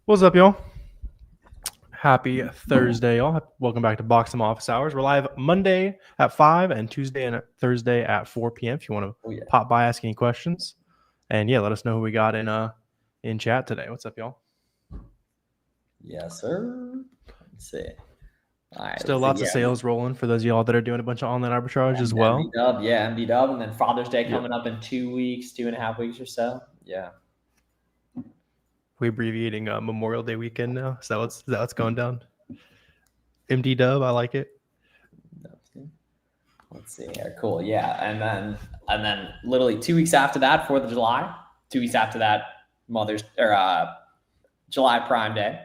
What's up, y'all? Happy Thursday, y'all. Welcome back to Boxem Office Hours. We're live Monday at 5 and Tuesday and Thursday at 4 p.m. If you want to pop by, ask any questions. And yeah, let us know who we got in chat today. What's up, y'all? Yes, sir. Let's see. All right, still lots of sales rolling for those of y'all that are doing a bunch of online arbitrage as well. MB-Dub, and then Father's Day coming up in 2 weeks, 2.5 weeks or so. Yeah. We abbreviating Memorial Day weekend now. Is that what's going down? MD Dub, I like it. Let's see here. Cool. Yeah. And then literally 2 weeks after that, 4th of July. 2 weeks after that, July Prime Day.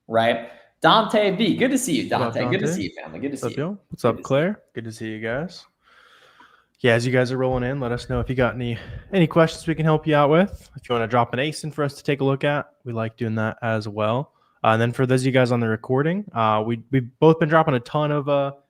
Right? Dante B. Good to see you, Dante. Good to see you, family. Good to see you. What's up, Claire? Good to see you guys. Yeah, as you guys are rolling in, let us know if you got any questions we can help you out with. If you want to drop an ASIN for us to take a look at, we like doing that as well. And then for those of you guys on the recording, we've both been dropping a ton of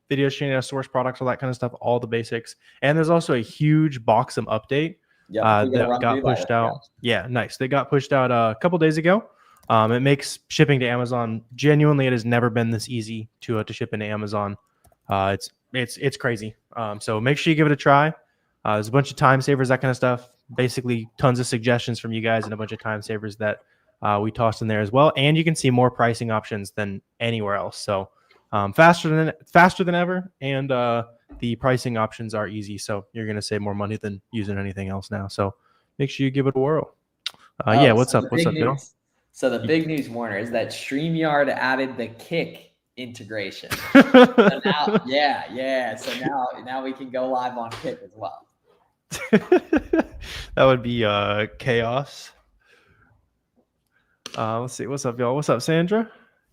videos showing us source products, all that kind of stuff, all the basics. And there's also a huge Boxem update that got pushed out. Yeah, nice. They got pushed out a couple days ago. It makes shipping to Amazon genuinely. It has never been this easy to ship into Amazon. It's crazy. So make sure you give it a try. There's a bunch of time savers, that kind of stuff. Basically, tons of suggestions from you guys and a bunch of time savers that we tossed in there as well. And you can see more pricing options than anywhere else. So faster than ever. And the pricing options are easy. So you're going to save more money than using anything else now. So make sure you give it a whirl. Yeah, what's up? What's up, Bill? So the big news, Warner, is that StreamYard added the Kick integration. So now, yeah. So now we can go live on Kick as well. That would be chaos. Let's see. What's up, y'all? What's up, Sandra?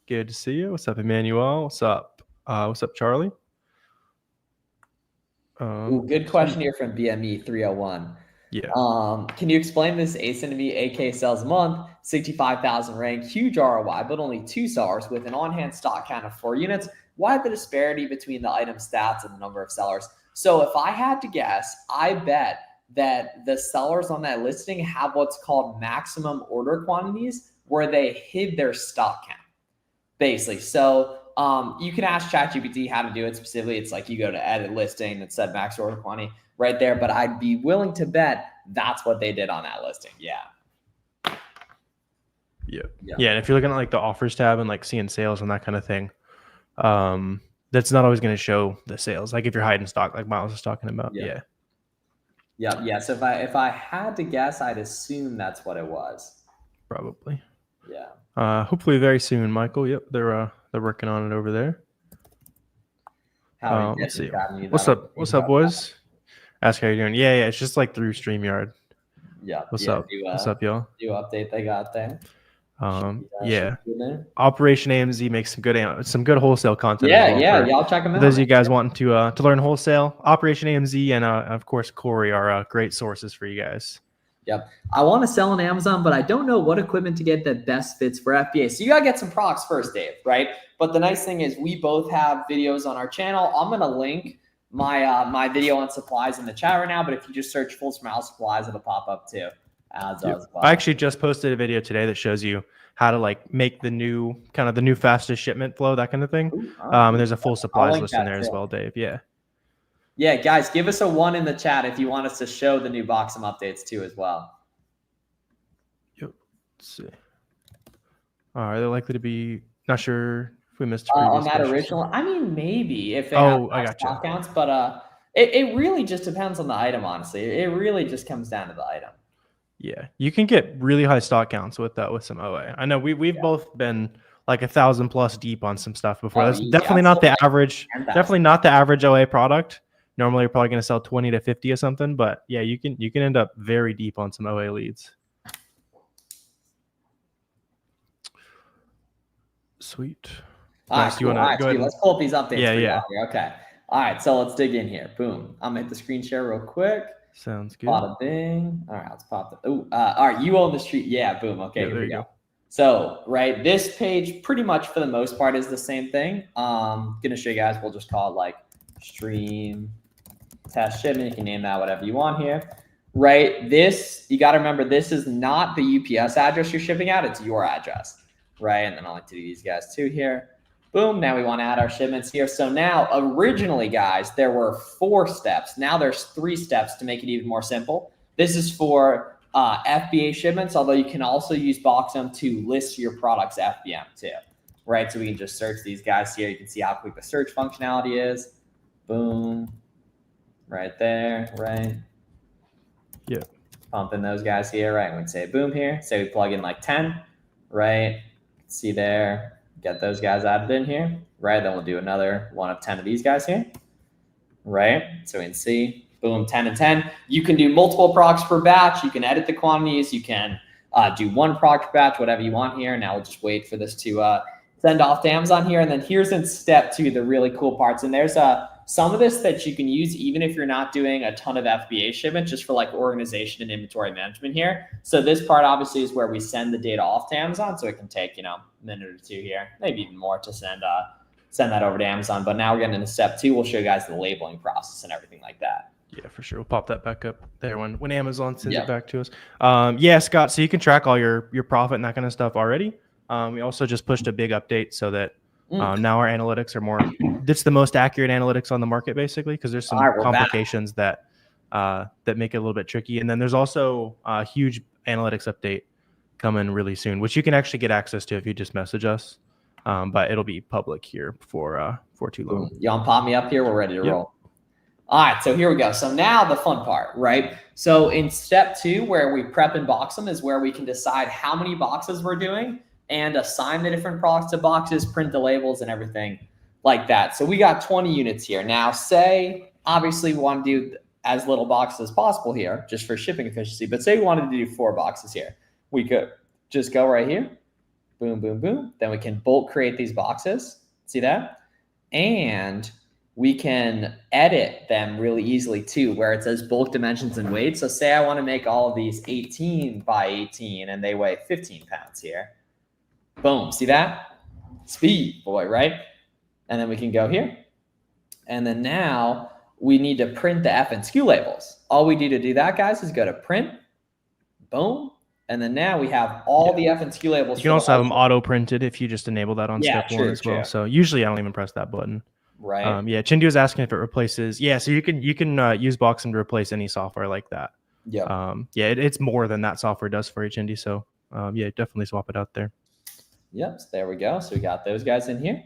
Good to see you. What's up, Emmanuel? What's up? What's up, Charlie? Good question here from BME 301. Yeah. Can you explain this ASIN to me? AK sells a month, 65,000 rank, huge ROI, but only 2 sellers with an on-hand stock count of 4 units. Why the disparity between the item stats and the number of sellers? So if I had to guess, I bet that the sellers on that listing have what's called maximum order quantities, where they hid their stock count, basically. So you can ask ChatGPT how to do it specifically. It's like you go to edit listing, it said max order quantity right there, but I'd be willing to bet that's what they did on that listing. Yeah. And if you're looking at like the offers tab and like seeing sales and that kind of thing, that's not always going to show the sales. Like if you're hiding stock, like Miles is talking about. Yeah. So if I had to guess, I'd assume that's what it was. Probably. Yeah. Hopefully very soon, Michael. Yep, they're working on it over there. Let's see. What's up, boys? Ask how you're doing. Yeah. It's just like through StreamYard. Yeah. What's up? What's up, y'all? New update they got there. Operation AMZ makes some good wholesale content. Yeah. Y'all check them out. Those of you guys wanting to learn wholesale, Operation AMZ and of course Corey are great sources for you guys. Yep. I want to sell on Amazon, but I don't know what equipment to get that best fits for FBA. So you got to get some products first, Dave, right? But the nice thing is we both have videos on our channel. I'm going to link my video on supplies in the chat right now, but if you just search Full Smile Supplies, it'll pop up too. I actually just posted a video today that shows you how to like make the new fastest shipment flow, that kind of thing. And there's a full supplies list in there as well, Dave. Yeah, guys, give us a 1 in the chat if you want us to show the new Boxem updates too as well. Yep. Let's see. Are they likely to be? Not sure if we missed on that original. I mean, maybe if they have stock counts, but it really just depends on the item. Honestly, it really just comes down to the item. Yeah, you can get really high stock counts with some OA. I know we've both been like 1,000+ deep on some stuff before. That's definitely not the average. Definitely not the average OA product. Normally, you're probably going to sell 20 to 50 or something, but yeah, you can end up very deep on some OA leads. Sweet. All right, cool. Let's pull up these updates. Yeah. Okay. All right, so let's dig in here. Boom. I'm gonna hit the screen share real quick. Sounds good. Bada bing. All right, let's pop the. All right, you own the street. Yeah, boom. Okay, here we go. So, right, this page pretty much for the most part is the same thing. Gonna show you guys. We'll just call it like stream test shipment. You can name that whatever you want here. Right, this you got to remember. This is not the UPS address you're shipping at. It's your address. right? And then I like to do these guys too here. Boom. Now we want to add our shipments here. So now originally, guys, there were 4 steps. Now there's 3 steps to make it even more simple. This is for FBA shipments, although you can also use Boxem to list your products FBM too, right? So we can just search these guys here. You can see how quick the search functionality is. Boom. Right there, right? Yeah. Pump in those guys here, right? We can say boom here. Say we plug in like 10, right? See there, get those guys added in here, right? Then we'll do another one of 10 of these guys here, right? So we can see, boom, 10 and 10. You can do multiple products per batch. You can edit the quantities. You can do 1 product per batch, whatever you want here. Now we'll just wait for this to send off to Amazon here. And then here's in step 2, the really cool parts. And there's some of this that you can use even if you're not doing a ton of FBA shipment, just for like organization and inventory management here. So this part obviously is where we send the data off to Amazon. So it can take, a minute or 2 here, maybe even more to send that over to Amazon. But now we're getting into step 2. We'll show you guys the labeling process and everything like that. Yeah, for sure. We'll pop that back up there when Amazon sends it back to us. Yeah, Scott, so you can track all your profit and that kind of stuff already. We also just pushed a big update so that now our analytics are more, it's the most accurate analytics on the market basically, because there's some complications that make it a little bit tricky. And then there's also a huge analytics update coming really soon, which you can actually get access to if you just message us. But it'll be public here for too long. Y'all pop me up here. We're ready to roll. All right, so here we go. So now the fun part, right? So in step 2, where we prep and box them, is where we can decide how many boxes we're doing and assign the different products to boxes, print the labels and everything like that. So we got 20 units here. Now say, obviously we want to do as little boxes as possible here, just for shipping efficiency, but say we wanted to do 4 boxes here. We could just go right here, boom, boom, boom. Then we can bulk create these boxes, see that? And we can edit them really easily too, where it says bulk dimensions and weight. So say I want to make all of these 18 by 18 and they weigh 15 pounds here. Boom, see that? Speed, boy, right? And then we can go here. And then now we need to print the F and SKU labels. All we do to do that, guys, is go to print, boom. And then now we have all the F and SKU labels. You can also have them auto printed if you just enable that on step 1 as well. So usually I don't even press that button. Right. Yeah, Chindy was asking if it replaces. Yeah, so you can use Boxem to replace any software like that. Yeah. Yeah, it's more than that software does for you, Chindy. So yeah, definitely swap it out there. Yep. So there we go. So we got those guys in here,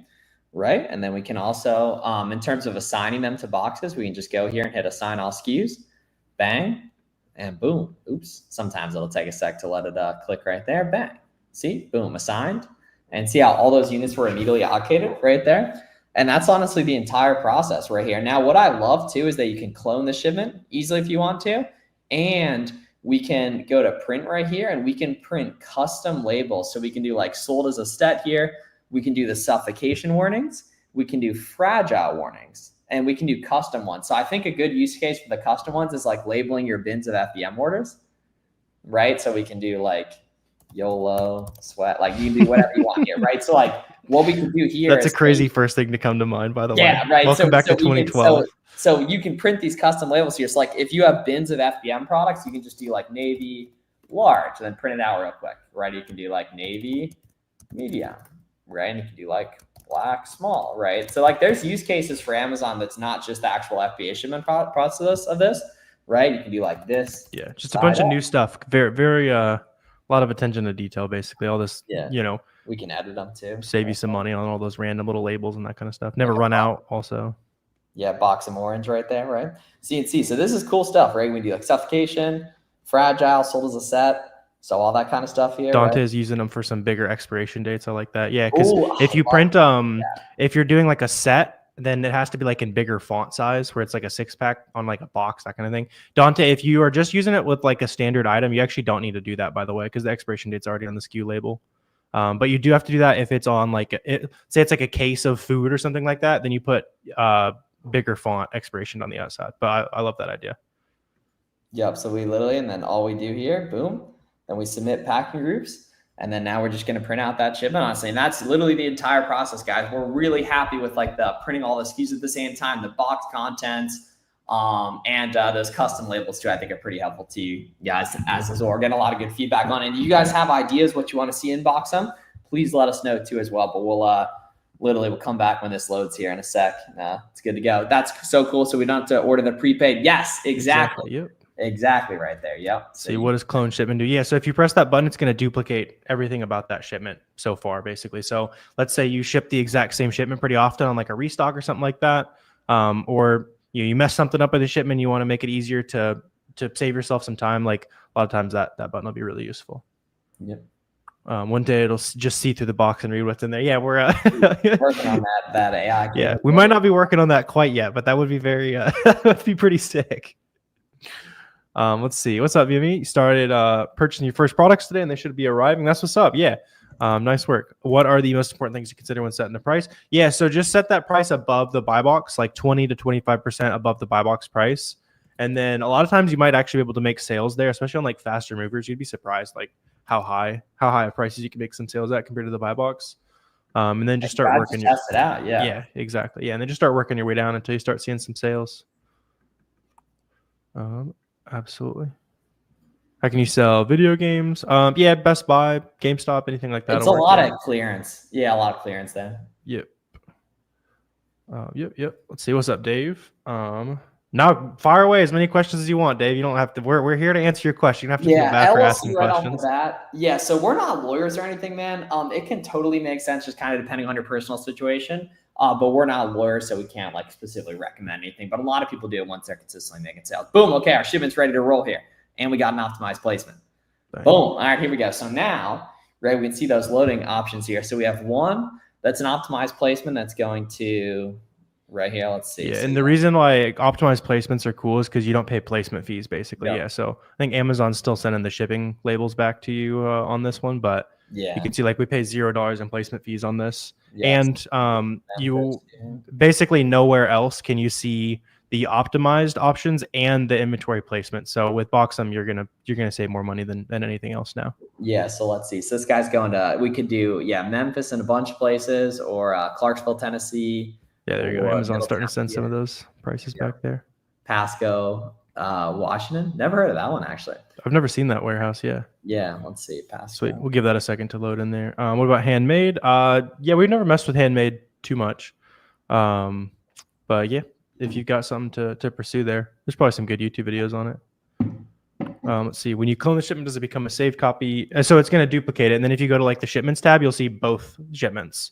right? And then we can also, in terms of assigning them to boxes, we can just go here and hit assign all SKUs, bang, and boom. Oops. Sometimes it'll take a sec to let it click right there. Bang. See, boom, assigned, and see how all those units were immediately allocated right there. And that's honestly the entire process right here. Now, what I love too is that you can clone the shipment easily if you want to, and we can go to print right here and we can print custom labels. So we can do like sold as a set here. We can do the suffocation warnings. We can do fragile warnings, and we can do custom ones. So I think a good use case for the custom ones is like labeling your bins of FBM orders, right? So we can do like YOLO, sweat, like you can do whatever you want here, right? So like what we can do here. That's a crazy first thing to come to mind, by the way. Yeah, right. Welcome back to 2012. So you can print these custom labels here. So like if you have bins of FBM products, you can just do like navy large and then print it out real quick, right? You can do like navy medium, right? And you can do like black small, right? So like there's use cases for Amazon that's not just the actual FBA shipment process of this, right? You can do like this. Yeah, just a bunch of new stuff. Very a lot of attention to detail, basically. All this, we can edit them too. Save you some money on all those random little labels and that kind of stuff. Never run out also. Yeah, Boxem orange right there, right? CNC. So this is cool stuff, right? We do like suffocation, fragile, sold as a set. So all that kind of stuff here. Dante's using them for some bigger expiration dates. I like that. Yeah, because if you print, if you're doing like a set, then it has to be like in bigger font size where it's like a 6-pack on like a box, that kind of thing. Dante, if you are just using it with like a standard item, you actually don't need to do that, by the way, because the expiration date's already on the SKU label. But you do have to do that if it's on like, say it's like a case of food or something like that, then you put bigger font expiration on the outside. But I love that idea. Yep. So we literally, and then all we do here, boom, then we submit packing groups. And then now we're just going to print out that shipment, honestly. And that's literally the entire process, guys. We're really happy with like the printing all the SKUs at the same time, the box contents, and those custom labels too, I think are pretty helpful to you guys as well. We're getting a lot of good feedback on it. You guys have ideas what you want to see in Boxem? please let us know too as well. But we'll come back when this loads here in a sec. It's good to go. That's so cool. So we don't have to order the prepaid. Yes, exactly. Yep. Exactly right there. Yep. So see, what does clone shipment do? Yeah. So if you press that button, it's going to duplicate everything about that shipment so far, basically. So let's say you ship the exact same shipment pretty often on like a restock or something like that. Or you mess something up with a shipment, you want to make it easier to save yourself some time. Like a lot of times that button will be really useful. Yep. One day it'll just see through the box and read what's in there. Yeah, we're working on that AI. Yeah, we might not be working on that quite yet, but that would be very that would be pretty sick. Let's see. What's up, Yumi? You started purchasing your first products today, and they should be arriving. That's what's up. Yeah. Nice work. What are the most important things to consider when setting the price? Yeah, so just set that price above the buy box, like 20 to 25% above the buy box price. And then a lot of times you might actually be able to make sales there, especially on like faster movers. You'd be surprised like how high of prices you can make some sales at compared to the buy box. And then just start working. Test it out. Yeah. Yeah, exactly. Yeah, and then just start working your way down until you start seeing some sales. Absolutely. How can you sell video games? Yeah, Best Buy, GameStop, anything like that. It's a lot of clearance. Yeah, a lot of clearance there. Yep. Yep. Let's see. What's up, Dave? Now fire away as many questions as you want, Dave. You don't have to. We're here to answer your question. You don't have to feel bad for asking questions. Yeah. So we're not lawyers or anything, man. It can totally make sense, just kind of depending on your personal situation. But we're not lawyers, so we can't like specifically recommend anything. But a lot of people do once they're consistently making sales. Boom. Okay, our shipment's ready to roll here, and we got an optimized placement. Boom. All right, here we go. So now, right, we can see those loading options here. So we have one that's an optimized placement that's going to right here. Let's see. Yeah, and the reason why optimized placements are cool is because you don't pay placement fees, basically. Yep. Yeah. So I think Amazon's still sending the shipping labels back to you on this one, but yeah, you can see like we pay $0 in placement fees on this. Yes. And you basically nowhere else can you see the optimized options and the inventory placement. So with Boxem, you're gonna save more money than anything else now. Yeah. So let's see. So this guy's going to, we could do Memphis and a bunch of places, or Clarksville, Tennessee. Yeah, there you go. Amazon's starting to send some of those prices back there. Pasco, Washington. Never heard of that one, actually. I've never seen that warehouse. Yeah. Yeah. Let's see. Pasco. Sweet. We'll give that a second to load in there. What about handmade? Yeah, we've never messed with handmade too much. But yeah, if you've got something to pursue there, there's probably some good YouTube videos on it. Let's see. When you clone the shipment, does it become a saved copy? So it's going to duplicate it. And then if you go to like the shipments tab, you'll see both shipments.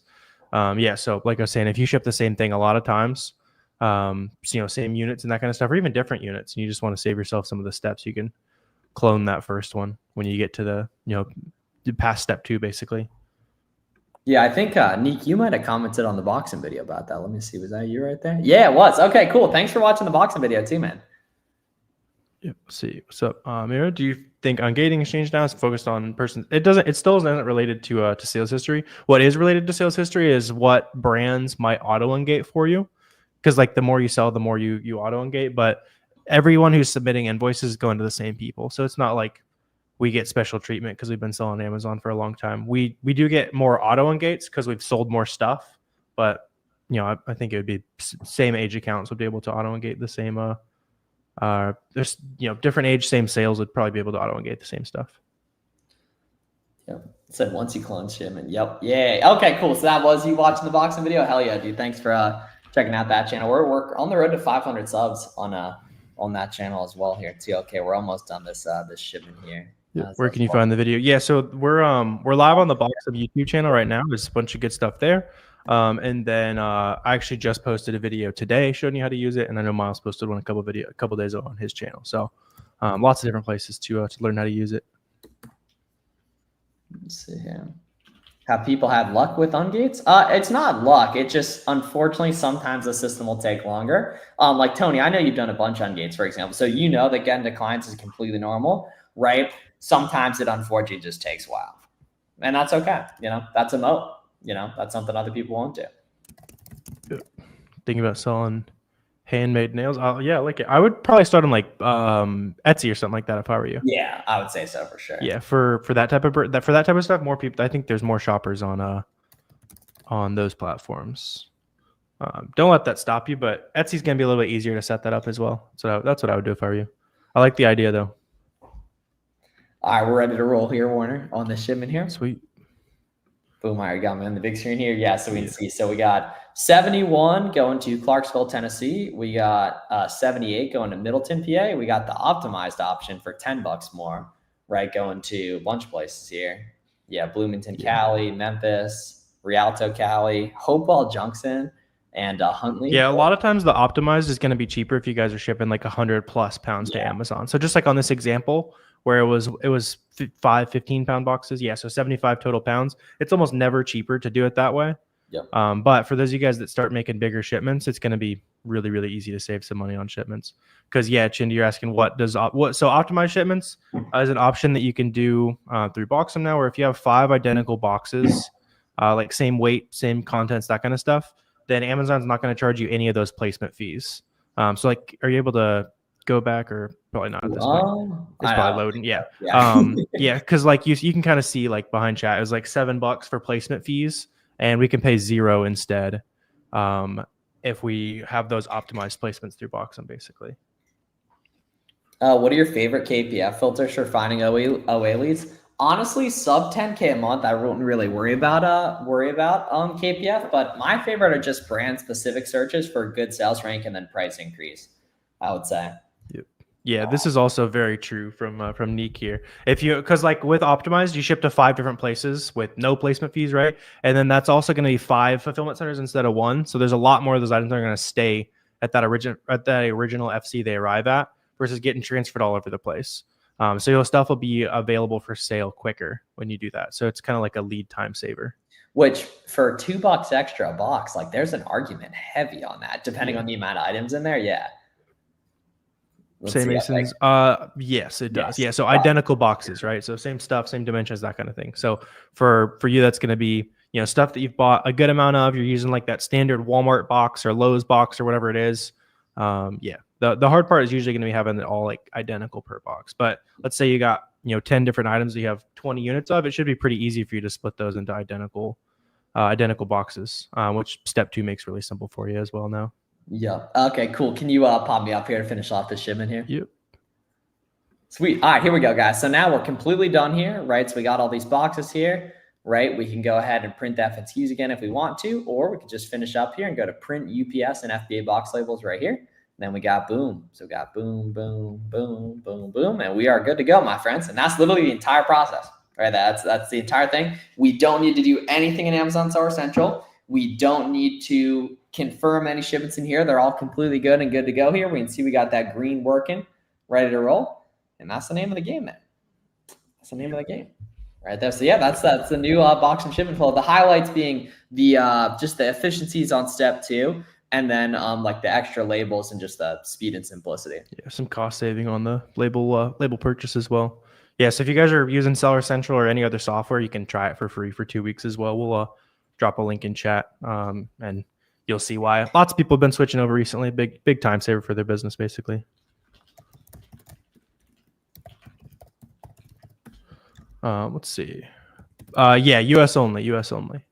Yeah, so like I was saying, if you ship the same thing a lot of times, same units and that kind of stuff, or even different units, and you just want to save yourself some of the steps, you can clone that first one when you get to the, past step 2, basically. Yeah, I think, Nick, you might have commented on the Boxem video about that. Let me see. Was that you right there? Yeah, it was. Okay, cool. Thanks for watching the Boxem video too, man. Yep. Let's see. What's up, Mira? Do you think ungating exchange now is focused on person? It still isn't related to sales history. What is related to sales history is what brands might auto ungate for you, because like the more you sell, the more you auto ungate. But everyone who's submitting invoices is going to the same people, so it's not like we get special treatment because we've been selling Amazon for a long time. We do get more auto ungates because we've sold more stuff, but I think it would be same age accounts would be able to auto ungate the same. There's different age, same sales would probably be able to auto engage the same stuff. Yep. It said once you clone shipment. Yep. Yeah. Okay, cool. So that was you watching the Boxem video. Hell yeah, dude. Thanks for checking out that channel. We're on the road to 500 subs on that channel as well here too. Okay, we're almost done this shipment here. Where can you find the video? Yeah, so we're live on the Boxem YouTube channel right now. There's a bunch of good stuff there. And then I actually just posted a video today showing you how to use it, and I know Miles posted one a couple days ago on his channel. So lots of different places to learn how to use it. Let's see here. Have people had luck with ungates? It's not luck. It just, unfortunately, sometimes the system will take longer. Like Tony, I know you've done a bunch of ungates, for example. So you know that getting to clients is completely normal, right? Sometimes it unfortunately just takes a while. And that's okay. That's a moat. That's something other people won't do. Thinking about selling handmade nails. Yeah, like I would probably start on like Etsy or something like that if I were you. Yeah, I would say so for sure. Yeah, for that type of stuff, more people. I think there's more shoppers on those platforms. Don't let that stop you, but Etsy's gonna be a little bit easier to set that up as well. So that's what I would do if I were you. I like the idea though. All right, we're ready to roll here, Warner, on the shipment here. Sweet. Boom, I got me on the big screen here. Yeah, so we can see. So we got 71 going to Clarksville, Tennessee. We got 78 going to Middleton, PA. We got the optimized option for $10 more, right? Going to a bunch of places here. Yeah, Bloomington, Cali, Memphis, Rialto, Cali, Hopewell Junction, and Huntley. Yeah, a lot of times the optimized is going to be cheaper if you guys are shipping like 100+ pounds to Amazon. So just like on this example where it was 5 15-pound boxes. Yeah, so 75 total pounds. It's almost never cheaper to do it that way. Yep. But for those of you guys that start making bigger shipments, it's going to be really, really easy to save some money on shipments. Because yeah, Chindy, you're asking so optimized shipments is an option that you can do through Boxem now, where if you have 5 identical boxes, like same weight, same contents, that kind of stuff, then Amazon's not going to charge you any of those placement fees. So like, are you able to go back, or probably not at this point? It's probably loading. Yeah. Yeah. Cause like you can kind of see like behind chat, it was like $7 for placement fees, and we can pay 0 instead. If we have those optimized placements through Boxem, basically. What are your favorite KPF filters for finding OA leads? Honestly, sub 10K a month, I wouldn't really worry about KPF, but my favorite are just brand specific searches for good sales rank and then price increase, I would say. Yeah, this is also very true from Neek here. Because like with optimized, you ship to 5 different places with no placement fees, right? And then that's also going to be 5 fulfillment centers instead of 1. So there's a lot more of those items that are going to stay at that original FC they arrive at versus getting transferred all over the place. So your stuff will be available for sale quicker when you do that. So it's kind of like a lead time saver. Which for $2 extra a box, like there's an argument heavy on that, depending on the amount of items in there. Yeah. Same Masons. Yes, it does. Yeah. So identical boxes, right? So same stuff, same dimensions, that kind of thing. So for you, that's going to be, stuff that you've bought a good amount of. You're using like that standard Walmart box or Lowe's box or whatever it is. Yeah. The hard part is usually going to be having it all like identical per box. But let's say you got 10 different items that you have 20 units of. It should be pretty easy for you to split those into identical boxes, which step 2 makes really simple for you as well now. Yeah. Okay, cool. Can you pop me up here to finish off the shipment here? Yep. Sweet. All right, here we go, guys. So now we're completely done here, right? So we got all these boxes here, right? We can go ahead and print the FNCs again if we want to, or we can just finish up here and go to print UPS and FBA box labels right here. And then we got boom. So we got boom, boom, boom, boom, boom, and we are good to go, my friends. And that's literally the entire process, right? That's the entire thing. We don't need to do anything in Amazon Seller Central. We don't need to confirm any shipments in here. They're all completely good and good to go here. We can see we got that green working, ready to roll. And that's the name of the game, man. That's the name of the game right there. So yeah, that's the new Boxem shipment flow. The highlights being the just the efficiencies on step 2, and then like the extra labels and just the speed and simplicity. Yeah, some cost saving on the label purchase as well. Yeah, so if you guys are using Seller Central or any other software, you can try it for free for 2 weeks as well. We'll drop a link in chat, and you'll see why. Lots of people have been switching over recently. Big time saver for their business, basically. Let's see. Yeah, US only. US only.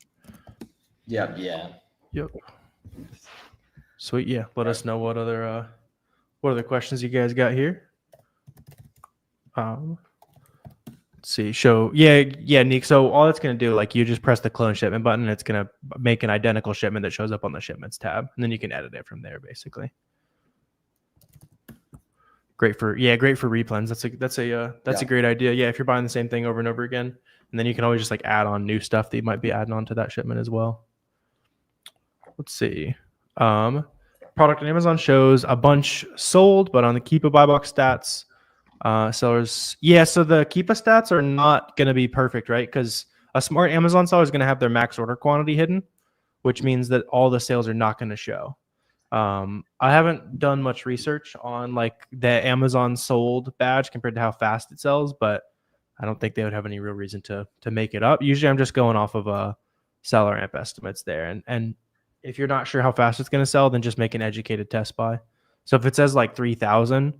Yep. Yeah. Yep. Sweet. Yeah. Let us know what other questions you guys got here. Let's see. Yeah, Nick. So all it's going to do, like, you just press the clone shipment button, and it's going to make an identical shipment that shows up on the shipments tab, and then you can edit it from there, basically. Great for replens. That's a great idea. Yeah, if you're buying the same thing over and over again, and then you can always just like add on new stuff that you might be adding on to that shipment as well. Let's see. Product on Amazon shows a bunch sold, but on the Keepa buy box stats, sellers. Yeah, so the Keepa stats are not going to be perfect, right? Because a smart Amazon seller is going to have their max order quantity hidden, which means that all the sales are not going to show. I haven't done much research on like the Amazon sold badge compared to how fast it sells, but I don't think they would have any real reason to make it up. Usually I'm just going off of seller amp estimates there. And if you're not sure how fast it's going to sell, then just make an educated test buy. So if it says like 3,000,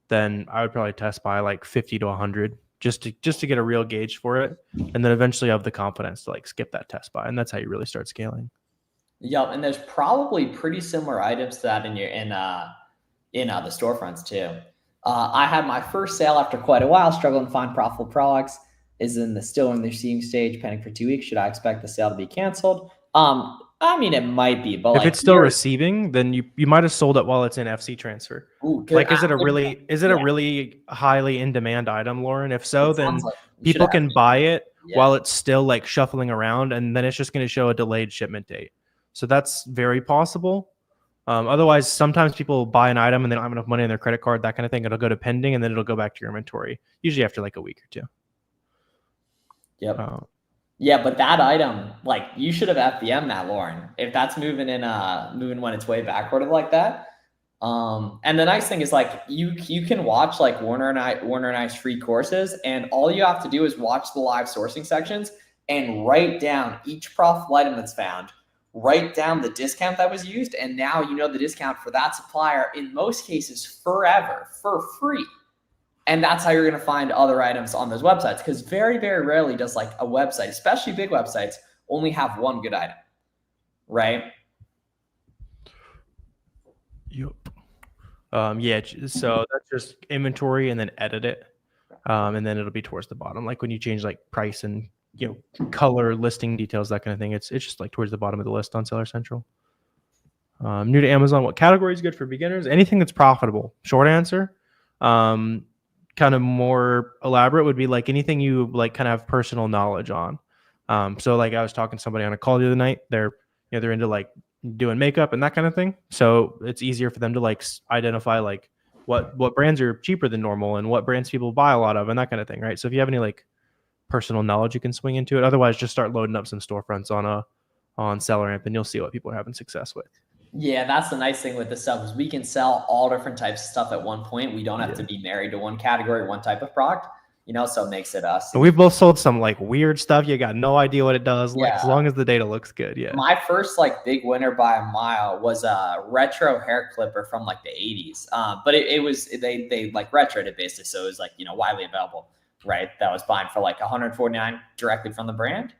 then I would probably test buy like 50 to 100 just to get a real gauge for it. And then eventually have the confidence to like skip that test buy. And that's how you really start scaling. Yep, and there's probably pretty similar items to that in the storefronts too. I had my first sale after quite a while, struggling to find profitable products. is still in the receiving stage, pending for 2 weeks. Should I expect the sale to be canceled? I mean, it might be, but If like it's still receiving, then you might have sold it while it's in FC transfer. ooh, Like, is it a really highly in demand item, Lauren? If so, it then sounds like you should people have can buy it Yeah. while it's still like shuffling around, and then it's just going to show a delayed shipment date. So that's very possible. Otherwise, sometimes people buy an item and they don't have enough money on their credit card, that kind of thing. It'll go to pending, and then it'll go back to your inventory, usually after like a week or two. Yep. Yeah, but that item, like you should have FBM that, Lauren. If that's moving when it's way backward like that. And the nice thing is like you can watch like Warner and I's free courses, and all you have to do is watch the live sourcing sections and write down each profitable item that's found, write down the discount that was used, and now you know the discount for that supplier in most cases forever for free. And that's how you're going to find other items on those websites, because very, very rarely does like a website, especially big websites, only have one good item, right? Yep. Yeah, so that's just inventory and then edit it. And then it'll be towards the bottom. Like when you change like price and color, listing details, that kind of thing, it's just like towards the bottom of the list on Seller Central. New to Amazon, what category is good for beginners? Anything that's profitable. Short answer. Kind of more elaborate would be like anything you like kind of have personal knowledge on. So like I was talking to somebody on a call the other night. They're into like doing makeup and that kind of thing. So it's easier for them to like identify like what brands are cheaper than normal and what brands people buy a lot of and that kind of thing, right? So if you have any like personal knowledge, you can swing into it. Otherwise, just start loading up some storefronts on SellerAmp and you'll see what people are having success with. Yeah, that's the nice thing with this stuff is we can sell all different types of stuff at one point. We don't have to be married to one category, one type of product, so it makes it us. And we've both sold some like weird stuff. You got no idea what it does. Like as long as the data looks good. Yeah. My first like big winner by a mile was a retro hair clipper from like the 80s. But it was, they like retroed it basically. So it was like, widely available, right? That was buying for like $149 directly from the brand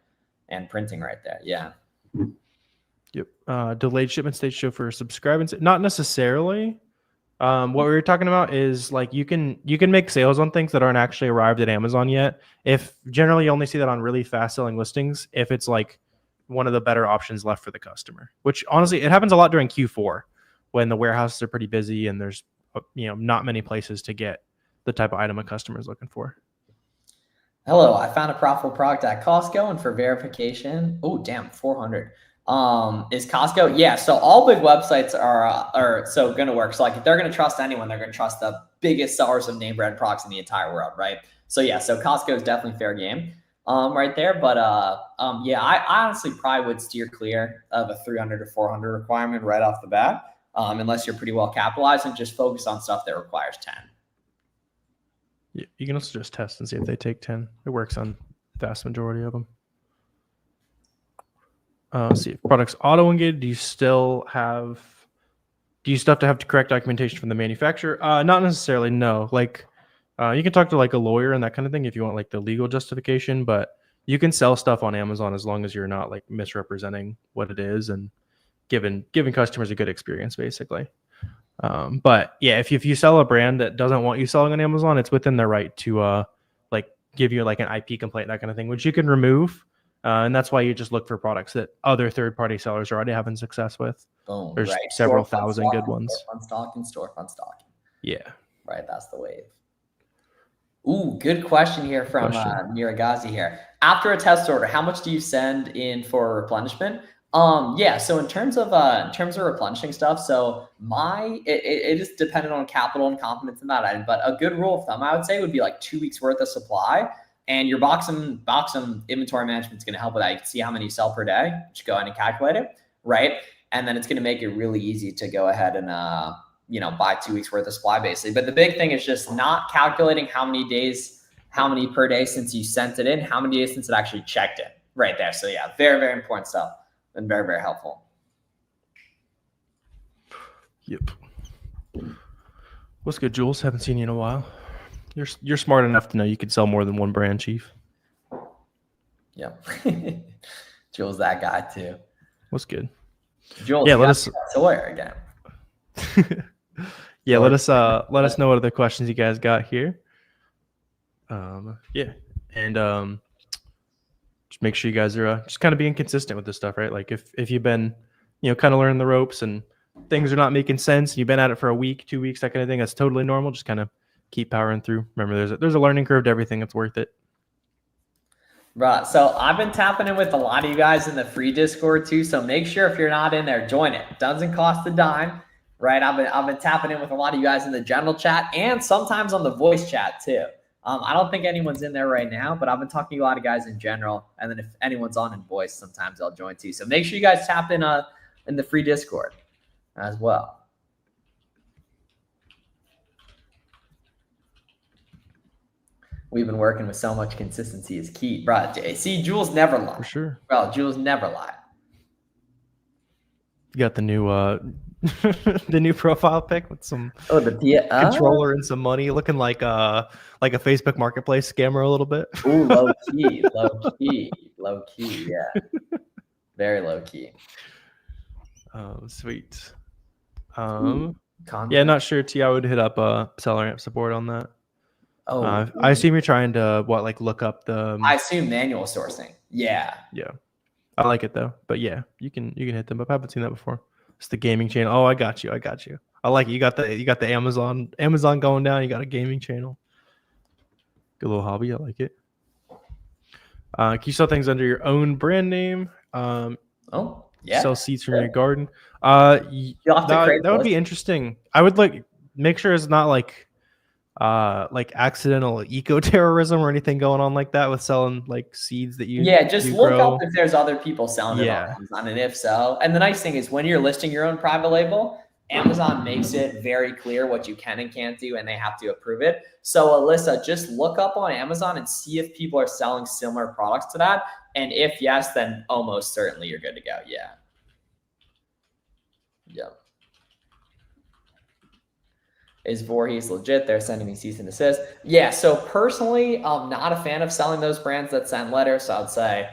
and printing right there. Yeah. Yep. Delayed shipment stage show for subscribers. Not necessarily. What we were talking about is like you can make sales on things that aren't actually arrived at Amazon yet. If generally you only see that on really fast selling listings, if it's like one of the better options left for the customer, which honestly it happens a lot during Q4 when the warehouses are pretty busy and there's not many places to get the type of item a customer is looking for. Hello, I found a profitable product at Costco, and for verification, oh damn, 400. Is Costco? Yeah. So all big websites are so going to work. So like if they're going to trust anyone, they're going to trust the biggest sellers of name brand products in the entire world. Right. So yeah, so Costco is definitely fair game, right there. But, yeah, I honestly probably would steer clear of a 300 to 400 requirement right off the bat. Unless you're pretty well capitalized, and just focus on stuff that requires 10. Yeah, you can also just test and see if they take 10. It works on the vast majority of them. See if products auto engaged. Do you still have to have correct documentation from the manufacturer? Not necessarily. No. Like, you can talk to like a lawyer and that kind of thing if you want like the legal justification. But you can sell stuff on Amazon as long as you're not like misrepresenting what it is and giving customers a good experience, basically. But yeah, if you sell a brand that doesn't want you selling on Amazon, it's within their right to like give you like an IP complaint, that kind of thing, which you can remove. And that's why you just look for products that other third-party sellers are already having success with. Boom. There's right. several thousand good ones. Storefront stocking. Yeah. Right. That's the wave. Ooh, good question here from Miragazi here. After a test order, how much do you send in for replenishment? Yeah. So in terms of replenishing stuff, so it is dependent on capital and confidence in that item. But a good rule of thumb, I would say, would be like 2 weeks worth of supply. And your Boxem inventory management is going to help with that. You can see how many you sell per day. Just go ahead and calculate it, right? And then it's going to make it really easy to go ahead and buy 2 weeks worth of supply, basically. But the big thing is just not calculating how many per day since you sent it in, how many days since it actually checked in, right there. So yeah, very, very important stuff and very, very helpful. Yep. What's good, Jules? Haven't seen you in a while. You're smart enough to know you could sell more than one brand, Chief. Yep. Jules, that guy too. What's good? Jules, yeah, let us Sawyer again. Yeah, let us know what other questions you guys got here. Yeah, And just make sure you guys are just kind of being consistent with this stuff, right? Like if you've been, kind of learning the ropes and things are not making sense, you've been at it for a week, 2 weeks, that kind of thing, that's totally normal. Just kind of keep powering through. Remember, there's a learning curve to everything. It's worth it. Right. So I've been tapping in with a lot of you guys in the free Discord too. So make sure if you're not in there, join it. Doesn't cost a dime, right? I've been tapping in with a lot of you guys in the general chat and sometimes on the voice chat too. I don't think anyone's in there right now, but I've been talking to a lot of guys in general. And then if anyone's on in voice, sometimes I'll join too. So make sure you guys tap in the free Discord as well. We've been working with so much consistency is key, bro. See, Jules never lie. For sure, bro. Jules never lie. You got the new the new profile pic with some controller and some money, looking like a Facebook Marketplace scammer a little bit. Ooh, low key, yeah, very low key. Sweet. Yeah, not sure. I would hit up seller amp support on that. I assume you're trying to look up the. I assume manual sourcing. Yeah. I like it though, but yeah, you can hit them up. I haven't seen that before. It's the gaming channel. Oh, I got you. I like it. You got the Amazon going down. You got a gaming channel. Good little hobby. I like it. Can you sell things under your own brand name? Sell seeds from your garden. That would be interesting. I would make sure it's not like accidental eco-terrorism or anything going on like that with selling seeds that you just look up if there's other people selling it on Amazon, and if so. And the nice thing is when you're listing your own private label, Amazon makes it very clear what you can and can't do, and they have to approve it. So Alyssa, just look up on Amazon and see if people are selling similar products to that, and if yes, then almost certainly you're good to go. Is Voorhees legit? They're sending me cease and desist. Yeah, so personally, I'm not a fan of selling those brands that send letters. So I'd say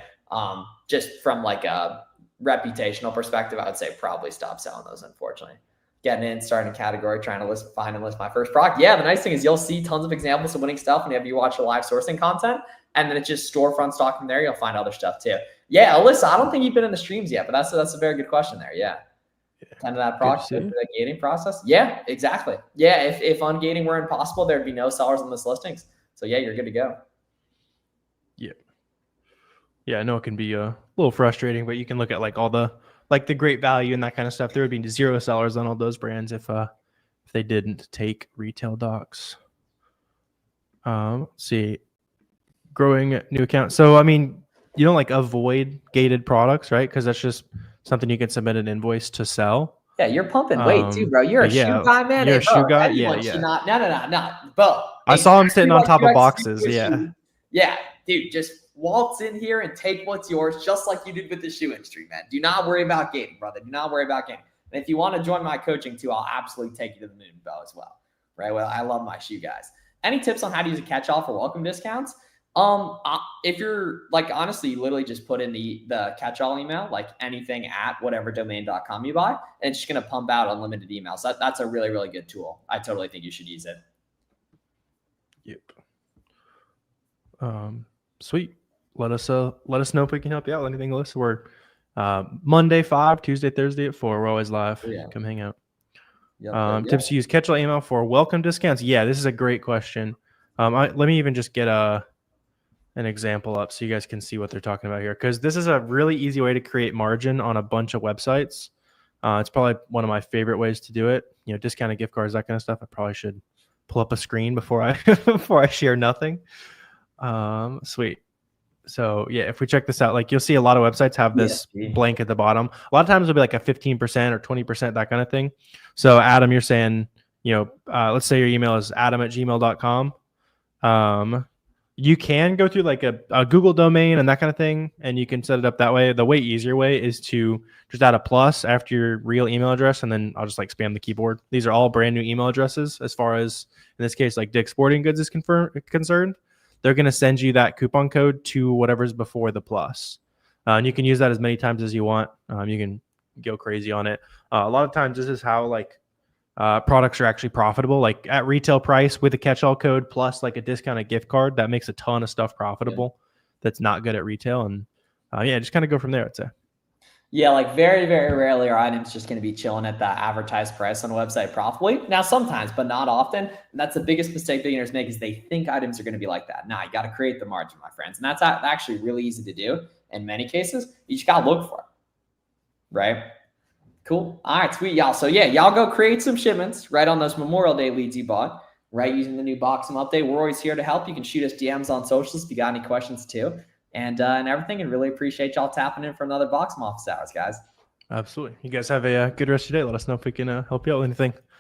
just from a reputational perspective, I would say probably stop selling those, unfortunately. Getting in, starting a category, trying to find and list my first product. Yeah, the nice thing is you'll see tons of examples of winning stuff whenever you watch the live sourcing content. And then it's just storefront stock from there. You'll find other stuff too. Yeah, Alyssa, I don't think you've been in the streams yet, but that's a very good question there. Yeah. Kind of that process, the gating process. Yeah, exactly. Yeah, if ungating were impossible, there'd be no sellers on this listings. So yeah, you're good to go. Yeah, I know it can be a little frustrating, but you can look at all the the great value and that kind of stuff. There would be 0 sellers on all those brands if they didn't take retail docs. Let's see, growing new accounts. So I mean, you don't avoid gated products, right? Because that's just something you can submit an invoice to sell. Yeah, you're pumping weight too, bro. You're a shoe guy, man. You're a shoe guy? Yeah. No. Bro, I saw him sitting on top of boxes. Yeah. Yeah, dude, just waltz in here and take what's yours, just like you did with the shoe industry, man. Do not worry about gating, brother. Do not worry about gating. And if you want to join my coaching too, I'll absolutely take you to the moon, Bo, as well. Right? Well, I love my shoe guys. Any tips on how to use a catch-all for welcome discounts? If you're honestly, you literally just put in the catch-all email, anything at whatever domain.com you buy, and it's just going to pump out unlimited emails. That's a really, really good tool. I totally think you should use it. Yep. Sweet. Let us know if we can help you out. Anything, Alyssa? We're Monday 5, Tuesday, Thursday at 4. We're always live. Yeah. Come hang out. Yep. Tips to use catch-all email for welcome discounts. Yeah, this is a great question. Let me even just get an example up so you guys can see what they're talking about here, because this is a really easy way to create margin on a bunch of websites. It's probably one of my favorite ways to do it. Discounted gift cards, that kind of stuff. I probably should pull up a screen before I share nothing. Sweet. So yeah, if we check this out, you'll see a lot of websites have this blank at the bottom. A lot of times it'll be a 15% or 20%, that kind of thing. So Adam, you're saying, let's say your email is adam@gmail.com. You can go through a Google domain and that kind of thing, and you can set it up that way. The way easier way is to just add a plus after your real email address, and then I'll just spam the keyboard. These are all brand new email addresses as far as, in this case, Dick's Sporting Goods is concerned. They're going to send you that coupon code to whatever's before the plus. And you can use that as many times as you want. You can go crazy on it. A lot of times this is how products are actually profitable. Like at retail price with a catch-all code plus like a discounted gift card, that makes a ton of stuff profitable. That's not good at retail. And yeah, just kind of go from there, I'd say. Yeah, like very, very rarely are items just going to be chilling at the advertised price on a website profitably. Now, sometimes, but not often. And that's the biggest mistake beginners make is they think items are going to be like that. Nah, you got to create the margin, my friends. And that's actually really easy to do in many cases. You just got to look for it, right? Cool. All right, sweet, y'all. So yeah, y'all go create some shipments right on those Memorial Day leads you bought, right? Using the new Boxem update. We're always here to help. You can shoot us DMs on socials if you got any questions too. And everything. And really appreciate y'all tapping in for another Boxem office hours, guys. Absolutely. You guys have a good rest of your day. Let us know if we can help you out with anything.